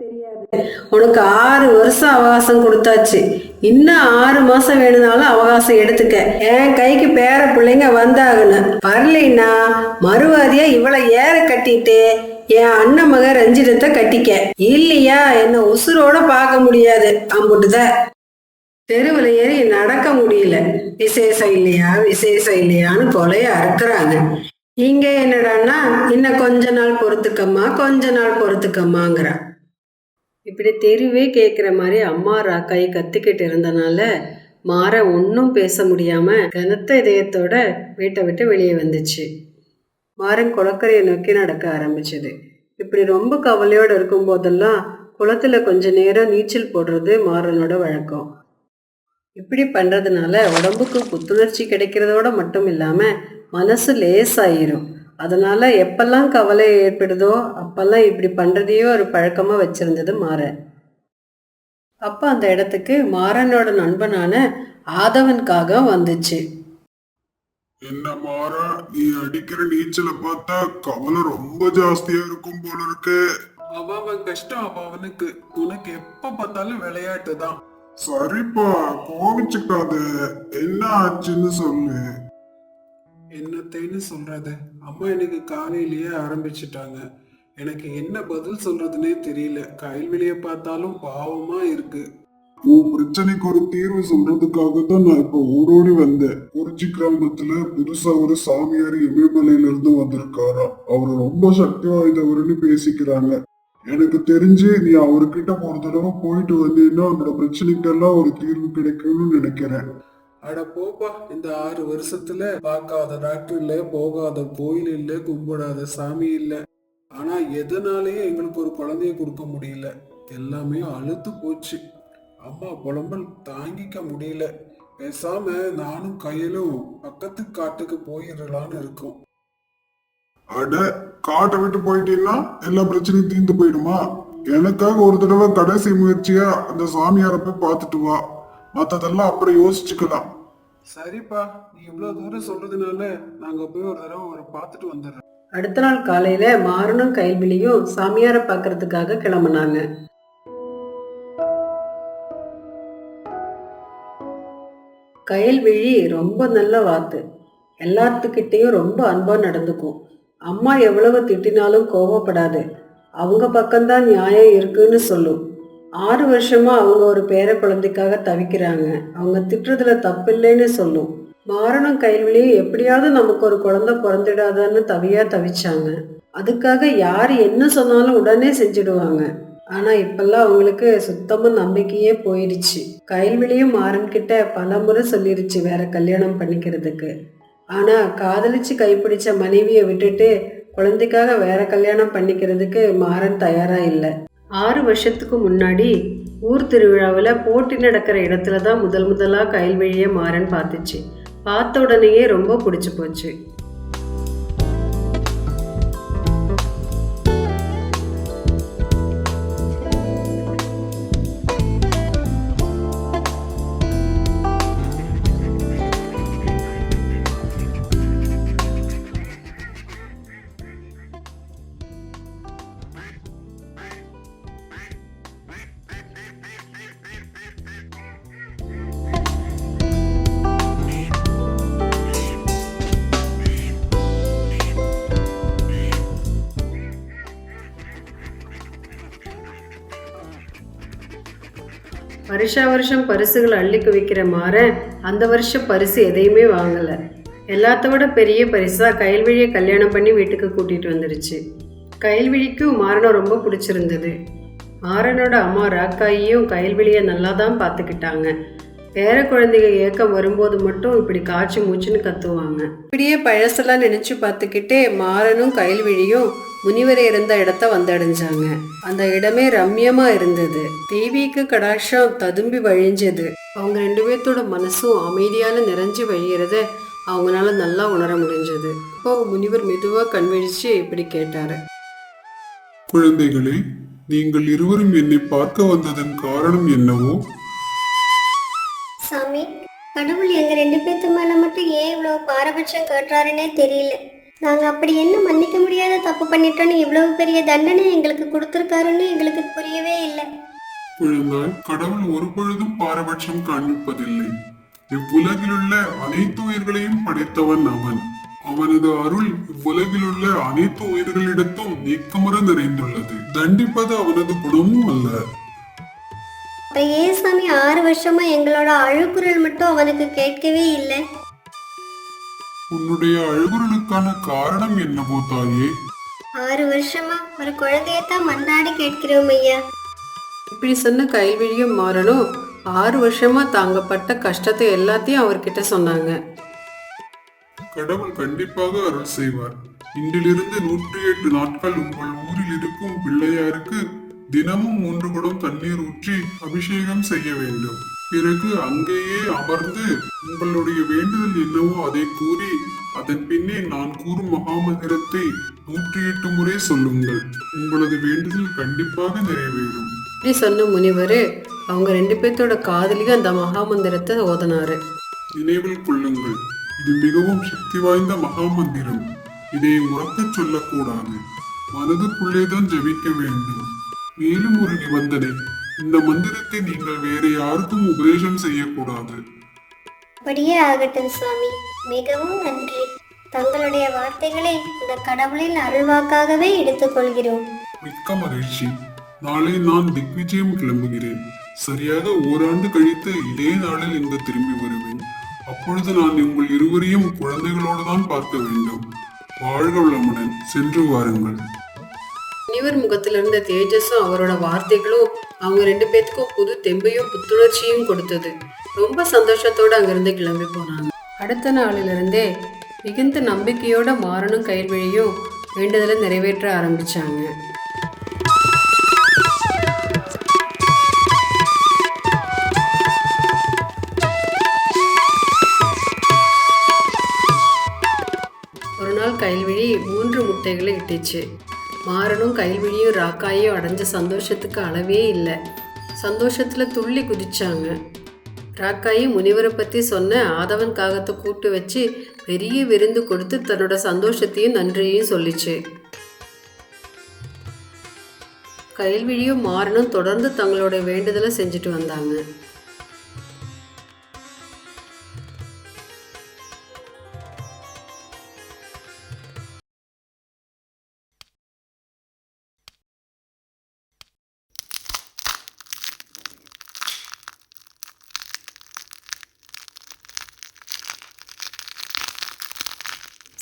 தெரியாது. உனக்கு 6 வருஷம் அவகாசம் கொடுத்தாச்சு. இன்னும் 6 மாசம் வேணும்னாலும் அவகாசம் எடுத்துக்க. என் கைக்கு பேர பிள்ளைங்க வந்தாகணும். வரலைன்னா மறுவாதியா இவளை ஏற கட்டிட்டு என் அண்ணன் மக ரஞ்சிதத்தை கட்டிக்க. இல்லையா என்ன உசுரோட பார்க்க முடியாது. அம்புட்டுத தெருவில் ஏறி நடக்க முடியல. விசேஷம் இல்லையான்னு கொலைய அறுக்குறாங்க. இங்க என்னடான்னா இன்னும் கொஞ்ச நாள் பொறுத்துக்கம்மாங்கிறா. இப்படி தெருவே கேட்குற மாதிரி அம்மா ராக்காய் கத்திக்கிட்டு இருந்தனால மாற ஒன்றும் பேச முடியாம கனத்த இதயத்தோட வீட்டை விட்டு வெளியே வந்துச்சு. மாறன் குளக்கரையை நோக்கி நடக்க ஆரம்பிச்சது. இப்படி ரொம்ப கவலையோடு இருக்கும் போதெல்லாம் குளத்துல கொஞ்ச நேரம் நீச்சல் போடுறது மாறனோட வழக்கம். இப்படி பண்றதுனால உடம்புக்கு புத்துணர்ச்சி கிடைக்கிறதோட மட்டும் இல்லாம மனசு லேசாயிரும். அதனால எப்பெல்லாம் கவலை ஏற்படுதோ அப்பெல்லாம் இப்படி பண்றதையும் ஒரு பழக்கமா வச்சிருந்தது மாறன். அப்ப அந்த இடத்துக்கு மாறனோட நண்பனான ஆதவனுக்காக வந்துச்சு. என்ன மாறா, நீ அடிக்கிற நீச்சலை பார்த்தா கவலை ரொம்ப ஜாஸ்தியா இருக்கும் போல இருக்கு. அவன் கஷ்டம் அவனுக்கு, உனக்கு எப்ப பார்த்தாலும் விளையாட்டு தான். சரிப்பா, கோவிச்சுக்காத. என்ன ஆச்சுன்னு சொல்லு. என்னத்தைன்னு சொல்றது, அம்மா எனக்கு காலையிலேயே ஆரம்பிச்சுட்டாங்க. எனக்கு என்ன பதில் சொல்றதுன்னே தெரியல. கைல்வெளிய பார்த்தாலும் பாவமா இருக்கு. உன் பிரச்சனைக்கு ஒரு தீர்வு சொல்றதுக்காக தான் நான் இப்ப ஓடோடி வந்தேன். குறிச்சி கிராமத்துல புதுசா ஒரு சாமியார் இமயமலையில இருந்து வந்திருக்காராம். அவர் ரொம்ப சக்தி வாய்ந்தவர்னு பேசிக்கிறாங்க. எனக்கு தெரிஞ்சு நீ அவர்கிட்ட ஒரு தடவை போயிட்டு வந்தீங்கன்னா உன்னோட பிரச்சனைக்கெல்லாம் ஒரு தீர்வு கிடைக்கும்னு நினைக்கிறேன். அட போப்பா, இந்த 6 வருஷத்துல பார்க்காத டாக்டர் இல்ல, போகாத கோயில் இல்ல, கும்பிடாத சாமி இல்ல. ஆனா எதனாலேயே எங்களுக்கு ஒரு குழந்தைய கொடுக்க முடியல. எல்லாமே அழுத்து போச்சு. அம்மா புலம்பல் தாங்கிக்க முடியல. பேசாம நானும் கையிலும் பக்கத்து காட்டுக்கு போயிடலான்னு இருக்கோம். அட, காட்டை விட்டு போயிட்டீங்கன்னா எல்லா பிரச்சனையும் தீர்ந்து போயிடுமா? எனக்காக ஒரு தடவை கடைசி முயற்சியா அந்த சாமியாரை போய் பார்த்துட்டு வா. மத்ததெல்லாம் அப்புறம் யோசிச்சுக்கலாம். சரிப்பா, நீ இவ்வளவு தூரம் சொல்றதுனால நாங்க போய் ஒரு தடவை அவரை பார்த்துட்டு வந்துடுறோம். அடுத்த நாள் காலையில மாறனும் கைல்விழியும் சாமியாரை பார்க்கறதுக்காக கிளம்புனாங்க. கைல்விழி ரொம்ப நல்ல வாத்து. எல்லாத்துக்கிட்டையும் ரொம்ப அன்பா நடந்துக்கும். அம்மா எவ்வளவு திட்டினாலும் கோபப்படாது. அவங்க பக்கம்தான் நியாயம் இருக்குன்னு சொல்லும். 6 வருஷமா அவங்க ஒரு பேர குழந்தைக்காக தவிக்கிறாங்க. அவங்க திட்டுறதுல தப்பில்லைன்னு சொல்லும். மாறனும் கைல்விழியும் எப்படியாவது நமக்கு ஒரு குழந்தை பிறந்துடாதான்னு தவிச்சாங்க. அதுக்காக யார் என்ன சொன்னாலும் உடனே செஞ்சிடுவாங்க. ஆனா இப்பெல்லாம் அவங்களுக்கு சுத்தமா நம்பிக்கையே போயிடுச்சு. கைல்விழியும் மாறன் கிட்ட பல முறை சொல்லிருச்சு வேற கல்யாணம் பண்ணிக்கிறதுக்கு. ஆனா காதலிச்சு கைப்பிடிச்ச மனைவியை விட்டுட்டு குழந்தைக்காக வேற கல்யாணம் பண்ணிக்கிறதுக்கு மாறன் தயாரா இல்லை. 6 வருஷத்துக்கு முன்னாடி ஊர் திருவிழாவில் போட்டி நடக்கிற இடத்துலதான் முதலா கைல்விழியை மாறன் பார்த்துச்சு. பார்த்த உடனேயே ரொம்ப பிடிச்சு போச்சு. வருஷம் பரிசுகள் அள்ளி குவிக்கிற மாறன் அந்த வருஷம் பரிசு எதையுமே வாங்கல. எல்லாத்த விட பெரிய பரிசா கைல்விழியை கல்யாணம் பண்ணி வீட்டுக்கு கூட்டிட்டு வந்துருச்சு. கைல்விழிக்கும் மாறனை ரொம்ப பிடிச்சிருந்தது. மாறனோட அம்மா ராக்காயியும் கைல்விழியை நல்லா தான் பார்த்துக்கிட்டாங்க. பேர குழந்தைங்க ஏக்கம் வரும்போது மட்டும் இப்படி காய்ச்சி மூச்சுன்னு கத்துவாங்க. இப்படியே பழசெல்லாம் நினைச்சு பார்த்துக்கிட்டே மாறனும் கைல்விழியும் முனிவர் இருந்த இடத்த வந்தடைஞ்சாங்க. அந்த இடமே ரம்யமா இருந்தது. தேவிக்கு கடாட்சம் ததும்பி வழிஞ்சது. அவங்க 2 பேர்த்தோட மனசும் அமைதியால நிறைஞ்சு வழியறத அவங்களால நல்லா உணர முடிஞ்சது. இப்போ முனிவர் மெதுவா கண் விழிச்சு இப்படி கேட்டாரு. குழந்தைகளே, நீங்கள் இருவரும் என்னை பார்க்க வந்ததன் காரணம் என்னவோ? சாமி, கடவுள் எங்க 2 பேர்த்து மேல மட்டும் ஏன் இவ்வளவு பாரபட்சம் காட்டுறாருன்னே தெரியல. நாங்க அப்படி என்ன மன்னிக்க முடியாத தப்பு பண்ணிட்டோன்னு இவ்வளவு பெரிய தண்டனை எங்களுக்கு கொடுத்துருக்காருன்னு எங்களுக்கு புரியவே இல்லை. குழந்தாய், கடவுள் ஒரு பொழுதும் பாரபட்சம் காண்பிப்பதில்லை. இவ்வுலகிலுள்ள அனைத்து உயிர்களையும் படைத்தவன் அவன். அவனது அருள் இவ்வுலகிலுள்ள அனைத்து உயிர்களிடத்தும் நீக்கமற நிறைந்துள்ளது. தண்டிப்பது அவனது குணமும் அல்ல. அப்ப ஏன் சாமி 6 வருஷமா எங்களோட அழுகுரல் மட்டும் அவனுக்கு கேட்கவே இல்லை? உன்னுடைய அழுகுறலுக்கான காரணம் என்னவோ தாயே? 6 வருஷமா ஒரு குழந்தையத்தான் மன்றாடி கேட்கிறோம் ஐயா. இப்படி சொன்ன கைவிழியும் மாறனும் 6 வருஷமா தாங்க பட்ட கஷ்டத்தை எல்லாத்தையும் அவர்கிட்ட சொன்னாங்க. கடவுள் கண்டிப்பாக அருள் செய்வார். இன்றிலிருந்து 108 நாட்கள் உங்கள் ஊரில் இருக்கும் பிள்ளையாருக்கு தினமும் 3 குடம் தண்ணீர் ஊற்றி அபிஷேகம் செய்ய வேண்டும். பிறகு அங்கேயே அமர்ந்து உங்களுடைய வேண்டுதல் என்னவோ அதை கூறி அதன் பின்னே நான் கூறும் மகாமந்திரத்தை 108 முறை சொல்லுங்கள். உங்களது வேண்டுதல் கண்டிப்பாக நிறைவேறும். இப்படி சொன்ன முனிவர் அவங்க 2 பேர்த்தோட காதலியும் அந்த மகாமந்திரத்தை ஓதனாரு. நினைவில் கொள்ளுங்கள், இது மிகவும் சக்தி வாய்ந்த மகாமந்திரம். இதை உறக்கச் சொல்லக்கூடாது, மனதுக்குள்ளேதான் ஜபிக்க வேண்டும். மேலும் ஒரு நிபந்தனை, இந்த மந்திரத்தை நீங்கள் வேற யாருக்கும் உபதேசம் செய்யக்கூடாது. அப்படியே ஆகட்டும் சுவாமி, மிகவும் நன்றி. தங்களுடைய வார்த்தைகளை இந்த கடவுளின் அருள்வாக்காகவே எடுத்துக்கொள்கிறோம். மிக்க மகிழ்ச்சி. நாளை நான் திக்விஜயம் கிளம்புகிறேன். சரியாக ஓராண்டு கழித்து இதே நாளில் இங்கு திரும்பி வருவேன். அப்பொழுது நான் உங்கள் இருவரையும் குழந்தைகளோடு தான் பார்க்க வேண்டும். வாழ்க வளமுடன். சென்று வாருங்கள். முனிவர் முகத்துல இருந்த தேஜஸும் அவரோட வார்த்தைகளும் அவங்க 2 பேத்துக்கும் புது தெம்பையும் புத்துணர்ச்சியும் கொடுத்தது. ரொம்ப சந்தோஷத்தோட அங்கிருந்து கிளம்பி போனாங்க. அடுத்த நாளிலிருந்தே மிகுந்த நம்பிக்கையோட மாறனும் கைவிழியும் வேண்டுதலை நிறைவேற்ற ஆரம்பிச்சாங்க. ஒரு நாள் கைவிழி 3 முட்டைகளை இட்டுச்சு. மாறனும் கைவிழியும் ராக்காயும் அடைஞ்ச சந்தோஷத்துக்கு அளவே இல்லை. சந்தோஷத்தில் துள்ளி குதிச்சாங்க. ராக்காயி முனிவரை பற்றி சொன்ன ஆதவன் காகத்தை கூட்டு வச்சு பெரிய விருந்து கொடுத்து தன்னோட சந்தோஷத்தையும் நன்றியையும் சொல்லிச்சு. கைவிழியும் மாறனும் தொடர்ந்து தங்களோட வேண்டுதலை செஞ்சுட்டு வந்தாங்க.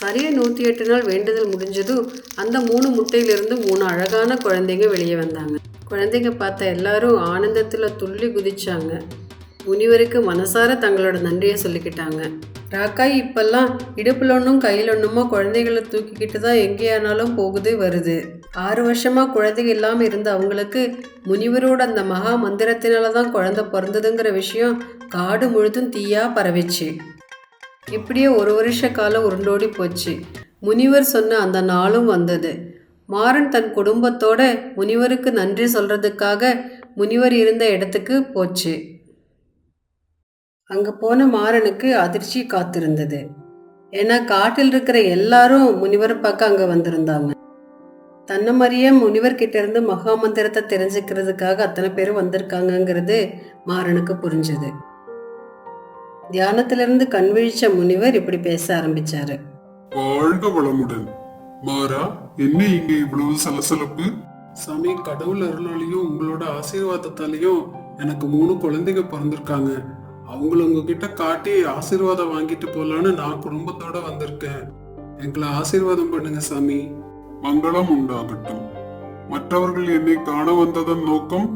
சரியா 108 நாள் வேண்டுதல் முடிஞ்சதும் அந்த 3 முட்டையிலிருந்து 3 அழகான குழந்தைங்க வெளியே வந்தாங்க. குழந்தைங்க பார்த்த எல்லாரும் ஆனந்தத்தில் துள்ளி குதிச்சாங்க. முனிவருக்கு மனசார தங்களோட நன்றியை சொல்லிக்கிட்டாங்க. ராக்காய் இப்பெல்லாம் இடுப்புல ஒன்றும் கையில் ஒன்றுமா குழந்தைகளை தூக்கிக்கிட்டு தான் எங்கேயானாலும் போகுது வருது. 6 வருஷமா குழந்தைங்க இல்லாமல் இருந்த அவங்களுக்கு முனிவரோட அந்த மகா மந்திரத்தினால தான் குழந்தை பிறந்ததுங்கிற விஷயம் காடு முழுதும் தீயா பரவிச்சு. இப்படியே 1 வருஷ காலம் உருண்டோடி போச்சு. முனிவர் சொன்ன அந்த நாளும் வந்தது. மாறன் தன் குடும்பத்தோட முனிவருக்கு நன்றி சொல்றதுக்காக முனிவர் இருந்த இடத்துக்கு போச்சு. அங்க போன மாறனுக்கு அதிர்ச்சி காத்திருந்தது. ஏன்னா காட்டில் இருக்கிற எல்லாரும் முனிவர் பார்க்க அங்க வந்திருந்தாங்க. தன்னை மாதிரியே முனிவர்கிட்ட இருந்து மகாமந்திரத்தை தெரிஞ்சுக்கிறதுக்காக அத்தனை பேரும் வந்திருக்காங்கங்கிறது மாறனுக்கு புரிஞ்சது. தியானத்திலிருந்து கண்விழிச்ச முனிவர் இப்படி பேச ஆரம்பிச்சாரு. வாழ்க வளமுடன். மாறா, என்ன இங்க இவ்வளவு சலசலப்பு? சாமி, கடவுள் அருளாலையும் உங்களோட ஆசீர்வாதத்தாலையும் எனக்கு 3 குழந்தைங்க பிறந்திருக்காங்க. அவங்கள உங்ககிட்ட காட்டி ஆசீர்வாதம் வாங்கிட்டு போலான்னு நான் குடும்பத்தோட வந்திருக்கேன். எங்களை ஆசீர்வாதம் பண்ணுங்க சாமி. மங்களம் உண்டாகட்டும். மற்றவர்கள் என்னை காண வந்ததன் நோக்கம்?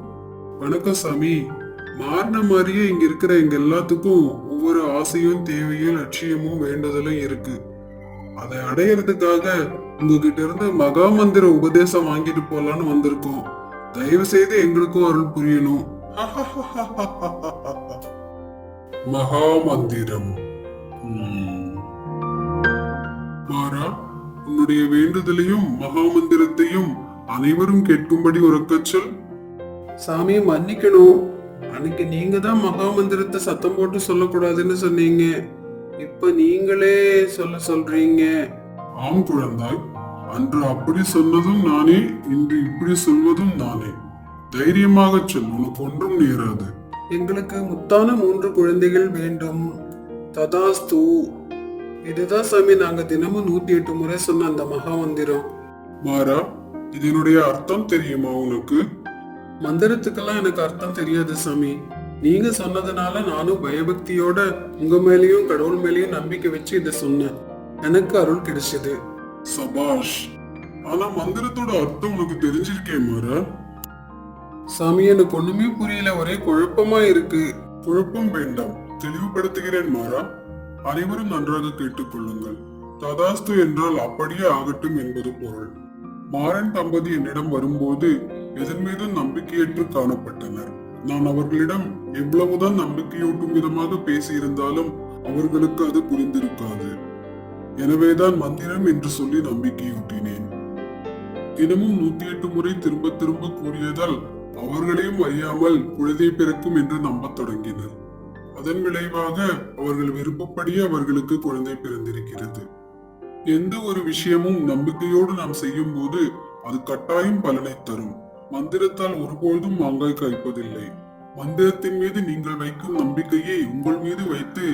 வணக்கம் சாமி. மாறின மாதிரியே இங்க இருக்கிற எங்க எல்லாத்துக்கும் ஒவ்வொரு ஆசையும் தேவையும் லட்சியமும் வேண்டுதலும் இருக்கு. அதை அடையறதுக்காக உங்ககிட்ட இருந்து மகா மந்திர உபதேசம் வாங்கிட்டு போலான்னு வந்திருக்கோம். தயவு செய்து எங்களுக்கும் அருள் புரியணும். மகா மந்திரம். மாறா, உன்னுடைய வேண்டுதலையும் மகா மந்திரத்தையும் அனைவரும் கேட்கும்படி உறக்கச் சொல். சாமி, மன்னிக்கணும். அன்னைக்கு நீங்க தான் மகா மந்திரத்தை சத்தம் போட்டு சொல்லக்கூடாதுன்னு சொன்னீங்க. இப்ப நீங்களே சொல்றீங்க. ஆம் குழந்தாய், அன்று அப்படி சொன்னதும் நானே, இன்று இப்படி சொல்வதும் நானே. தைரியமாக சொல், உனக்கு ஒன்றும் நேராது. எங்களுக்கு முத்தான 3 குழந்தைகள் வேண்டும். ததாஸ்து. இதுதான் சாமி நாங்க தினமும் 108 முறை சொன்ன அந்த மகா மந்திரம். மாறா, இதனுடைய அர்த்தம் தெரியுமா உனக்கு? மந்திரத்துக்கெல்லாம் எனக்கு அர்த்தம் தெரியாது சாமி. நீங்க சொன்னதுனால நானும் பயபக்தியோட உங்க மேலயும் கடவுள் மேலயும் நம்பிக்கை வச்சு இதை சொன்னேன். எனக்கு அருள் கிடைச்சது. சபாஷ். ஆனா மந்திரத்தோட அர்த்தம் உனக்கு தெரிஞ்சிருக்கே மாறா. சாமி எனக்கு ஒண்ணுமே புரியல, ஒரே குழப்பமா இருக்கு. குழப்பம் வேண்டாம், தெளிவுபடுத்துகிறேன் மாறா. அனைவரும் நன்றாக கேட்டுக்கொள்ளுங்கள். ததாஸ்து என்றால் அப்படியே ஆகட்டும் என்பது பொருள். மாறன் தம்பதி என்னிடம் வரும்போது எதன் மீதும் நம்பிக்கையற்று காணப்பட்டனர். நான் அவர்களிடம் எவ்வளவுதான் நம்பிக்கையூட்டும் விதமாக பேசியிருந்தாலும் அவர்களுக்கு அது புரிந்திருக்காது. எனவேதான் மந்திரம் என்று சொல்லி நம்பிக்கையூட்டினேன். தினமும் 108 முறை திரும்ப திரும்ப கூறியதால் அவர்களையும் அறியாமல் குழந்தை பிறக்கும் என்று நம்பத் தொடங்கினர். அதன் விளைவாக அவர்கள் விருப்பப்படியே அவர்களுக்கு குழந்தை பிறந்திருக்கிறது. எந்த ஒரு விஷயமும் நம்பிக்கையோடு நாம் செய்யும் போது அது கட்டாயம் பலனை தரும். மந்திரத்தால் ஒருபொழுதும் மாங்காய் காய்ப்பதில்லை. மந்திரத்தின் மீது நீங்கள் வைக்கும் நம்பிக்கையை உங்கள் மீது வைத்து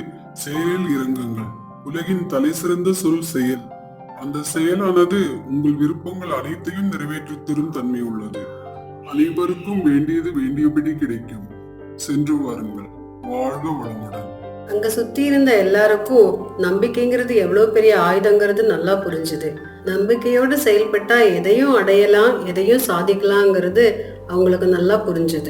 செயலில் இறங்குங்கள். உலகின் தலை சிறந்த சொல் செயல். அந்த செயலானது உங்கள் விருப்பங்கள் அனைத்தையும் நிறைவேற்றி தரும் தன்மை உள்ளது. அனைவருக்கும் வேண்டியது வேண்டியபடி கிடைக்கும். சென்று வாருங்கள். வாழ்க வளமுடன். அங்க சுத்தி இருந்த எல்லாருக்கும் நம்பிக்கைங்கிறது எவ்வளவு பெரிய ஆயுதங்கிறது நல்லா புரிஞ்சுது. நம்பிக்கையோடு செயல்பட்டா எதையும் அடையலாம், எதையும் சாதிக்கலாங்கிறது அவங்களுக்கு நல்லா புரிஞ்சுது.